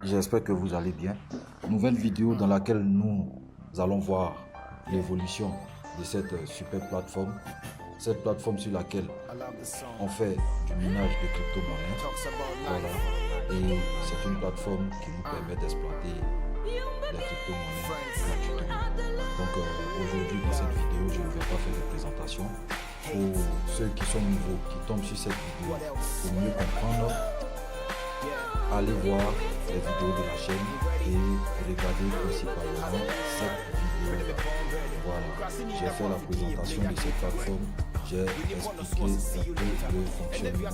J'espère que vous allez bien. Nouvelle vidéo dans laquelle nous allons voir l'évolution de cette super plateforme. Cette plateforme sur laquelle on fait du minage de crypto-monnaies. Voilà. Et c'est une plateforme qui nous permet d'exploiter les crypto-monnaies gratuitement. Donc aujourd'hui dans cette vidéo, je ne vais pas faire de présentation. Pour ceux qui sont nouveaux, qui tombent sur cette vidéo, pour mieux comprendre, allez voir les vidéos de la chaîne et regardez principalement cette vidéo là. Voilà, j'ai fait la présentation de cette plateforme, j'ai expliqué un peu le fonctionnement.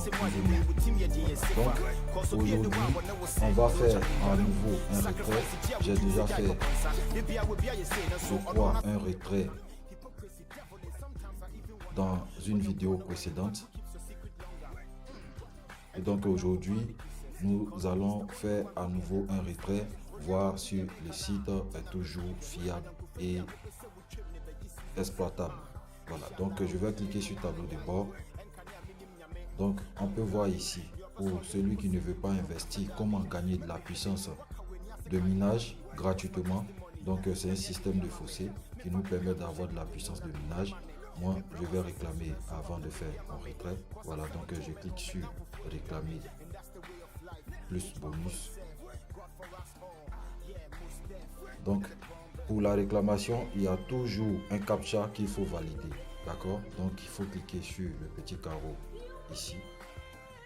Donc aujourd'hui, on va faire à nouveau un retrait. J'ai déjà fait, je crois, un retrait dans une vidéo précédente. Et donc aujourd'hui, nous allons faire à nouveau un retrait, voir si le site est toujours fiable et exploitable. Voilà, donc je vais cliquer sur tableau de bord. Donc on peut voir ici, pour celui qui ne veut pas investir, comment gagner de la puissance de minage gratuitement. Donc c'est un système de fossé qui nous permet d'avoir de la puissance de minage. Moi, je vais réclamer avant de faire mon retrait. Voilà, donc je clique sur réclamer plus bonus. Donc pour la réclamation, il y a toujours un captcha qu'il faut valider. D'accord? Donc il faut cliquer sur le petit carreau ici.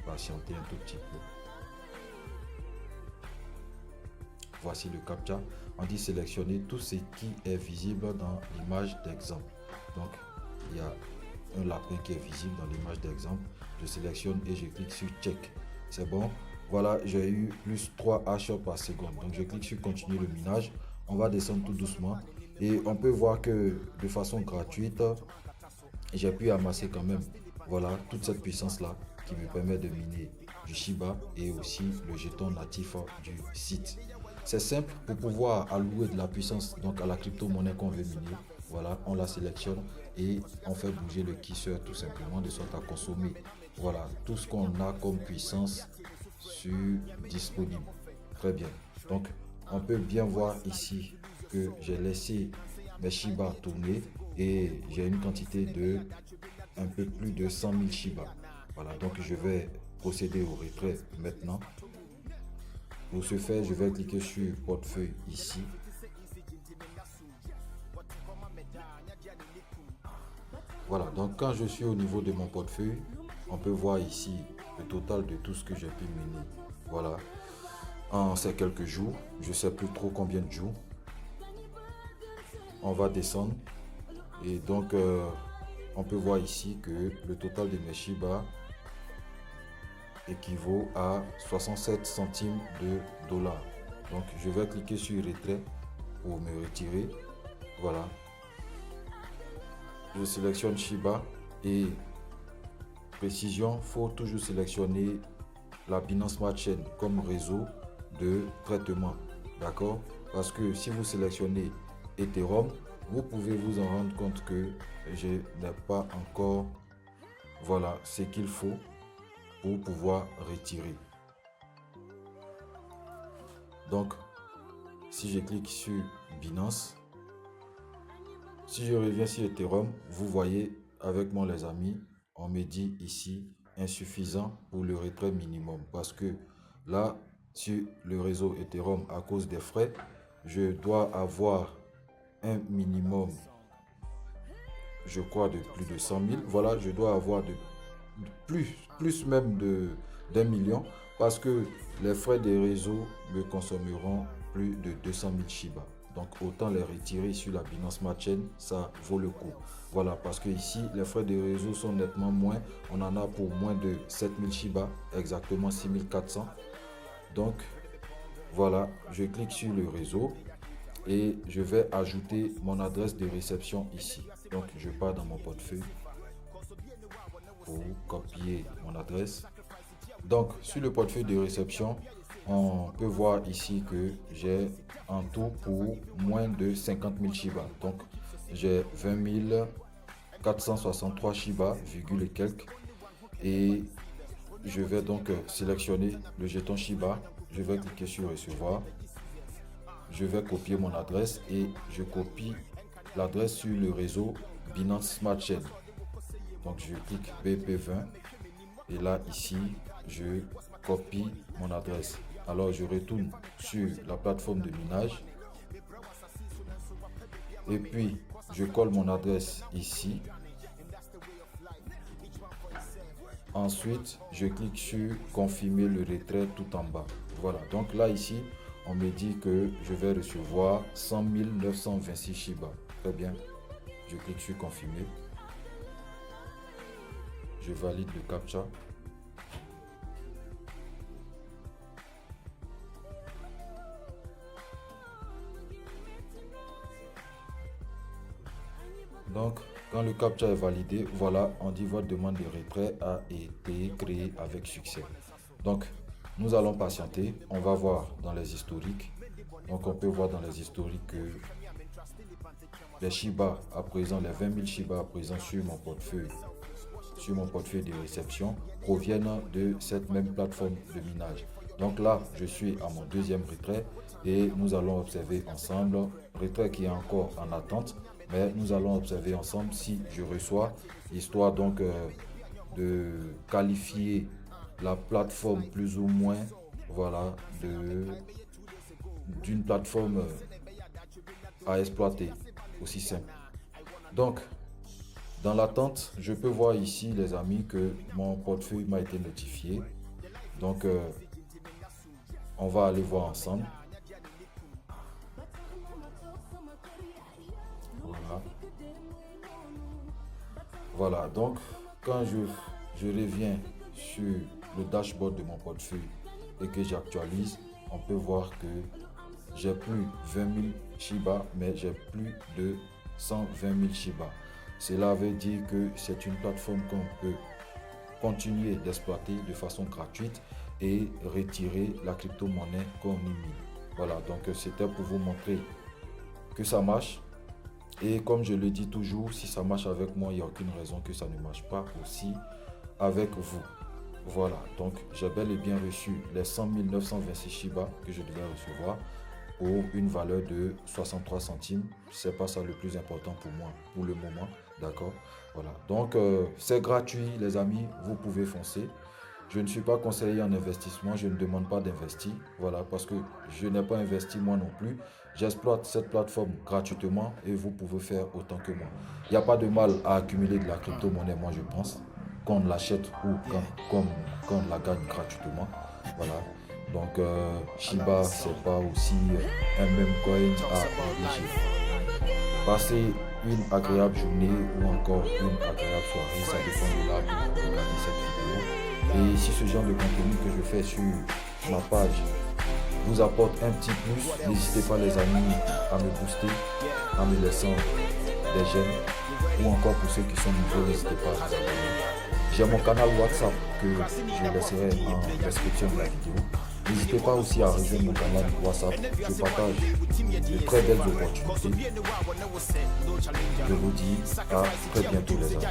Patienter un tout petit peu. Voici le captcha. On dit sélectionner tout ce qui est visible dans l'image d'exemple. Donc il y a un lapin qui est visible dans l'image d'exemple. Je sélectionne et je clique sur check. C'est bon. Voilà, j'ai eu plus 3 H par seconde. Donc je clique sur continuer le minage. On va descendre tout doucement. Et on peut voir que de façon gratuite, j'ai pu amasser quand même, voilà, toute cette puissance là qui me permet de miner du Shiba et aussi le jeton natif du site. C'est simple, pour pouvoir allouer de la puissance donc à la crypto-monnaie qu'on veut miner. Voilà, on la sélectionne et on fait bouger le curseur tout simplement de sorte à consommer, voilà, tout ce qu'on a comme puissance disponible. Très bien. Donc on peut bien voir ici que j'ai laissé mes Shiba tourner et j'ai une quantité de un peu plus de 100 000 Shiba. Voilà, donc je vais procéder au retrait maintenant. Pour ce faire, je vais cliquer sur portefeuille ici. Voilà, donc quand je suis au niveau de mon portefeuille, on peut voir ici le total de tout ce que j'ai pu miner. Voilà, en ces quelques jours, je ne sais plus trop combien de jours. On va descendre et donc on peut voir ici que le total de mes Shiba équivaut à 67 centimes de dollars. Donc je vais cliquer sur retrait pour me retirer. Voilà, je sélectionne Shiba et précision, faut toujours sélectionner la Binance Smart Chain comme réseau de traitement, d'accord? Parce que si vous sélectionnez Ethereum, vous pouvez vous en rendre compte que je n'ai pas encore, voilà, ce qu'il faut pour pouvoir retirer. Donc si je clique sur Binance, si je reviens sur Ethereum, vous voyez avec moi les amis, on me dit ici insuffisant pour le retrait minimum, parce que là sur le réseau Ethereum, à cause des frais, je dois avoir un minimum, je crois, de plus de 100 000. Voilà, je dois avoir de plus même d'un million, parce que les frais des réseaux me consommeront plus de 200 000 Shiba. Donc autant les retirer sur la Binance Smart Chain, ça vaut le coup. Voilà, parce que ici les frais de réseau sont nettement moins. On en a pour moins de 7000 Shiba, exactement 6400. Donc voilà, je clique sur le réseau et je vais ajouter mon adresse de réception ici. Donc je pars dans mon portefeuille pour copier mon adresse. Donc sur le portefeuille de réception, on peut voir ici que j'ai en tout pour moins de 50 000 Shiba. Donc j'ai 20 463 Shiba, virgule et quelques. Et je vais donc sélectionner le jeton Shiba. je vais cliquer sur recevoir. Je vais copier mon adresse et je copie l'adresse sur le réseau Binance Smart Chain. Donc je clique BP20 et là ici je copie mon adresse. Alors je retourne sur la plateforme de minage et puis je colle mon adresse ici. Ensuite je clique sur confirmer le retrait tout en bas. Voilà, donc là ici on me dit que je vais recevoir 100 926 Shiba. Très bien, je clique sur confirmer. Je valide le CAPTCHA. Donc, quand le CAPTCHA est validé, voilà, on dit votre demande de retrait a été créée avec succès. Donc, nous allons patienter. On va voir dans les historiques. Donc, on peut voir dans les historiques que les Shiba à présent, les 20 000 Shiba à présent sur mon portefeuille de réception proviennent de cette même plateforme de minage. Donc là, je suis à mon deuxième retrait et nous allons observer ensemble, retrait qui est encore en attente, mais nous allons observer ensemble si je reçois, histoire donc de qualifier la plateforme plus ou moins, voilà, d'une plateforme à exploiter, aussi simple. Donc, dans l'attente, je peux voir ici, les amis, que mon portefeuille m'a été notifié. Donc, on va aller voir ensemble. Voilà. Voilà, donc, quand je reviens sur le dashboard de mon portefeuille et que j'actualise, on peut voir que j'ai plus 20 000 Shiba, mais j'ai plus de 120 000 Shiba. Cela veut dire que c'est une plateforme qu'on peut continuer d'exploiter de façon gratuite et retirer la crypto-monnaie qu'on y mine. Voilà, donc c'était pour vous montrer que ça marche. Et comme je le dis toujours, si ça marche avec moi, il n'y a aucune raison que ça ne marche pas aussi avec vous. Voilà, donc j'ai bel et bien reçu les 100 926 Shiba que je devais recevoir pour une valeur de 63 centimes. C'est pas ça le plus important pour moi pour le moment, d'accord. Voilà, donc c'est gratuit les amis, vous pouvez foncer. Je ne suis pas conseiller en investissement, je ne demande pas d'investir, voilà, parce que je n'ai pas investi moi non plus. J'exploite cette plateforme gratuitement et vous pouvez faire autant que moi. Il n'y a pas de mal à accumuler de la crypto-monnaie, moi je pense, qu'on l'achète ou qu'on la gagne gratuitement, voilà. Donc Shiba, c'est pas aussi un même coin à enrichir. Passez une agréable journée ou encore une agréable soirée, ça dépend de là où vous regardez cette vidéo. Et si ce genre de contenu que je fais sur ma page vous apporte un petit plus, n'hésitez pas les amis à me booster en me laissant des j'aime, ou encore pour ceux qui sont nouveaux, n'hésitez pas à vous abonner. J'ai mon canal WhatsApp que je laisserai en description de la vidéo. N'hésitez pas aussi à rejoindre mon canal WhatsApp. Je partage de très belles opportunités. Je vous dis à très bientôt les amis.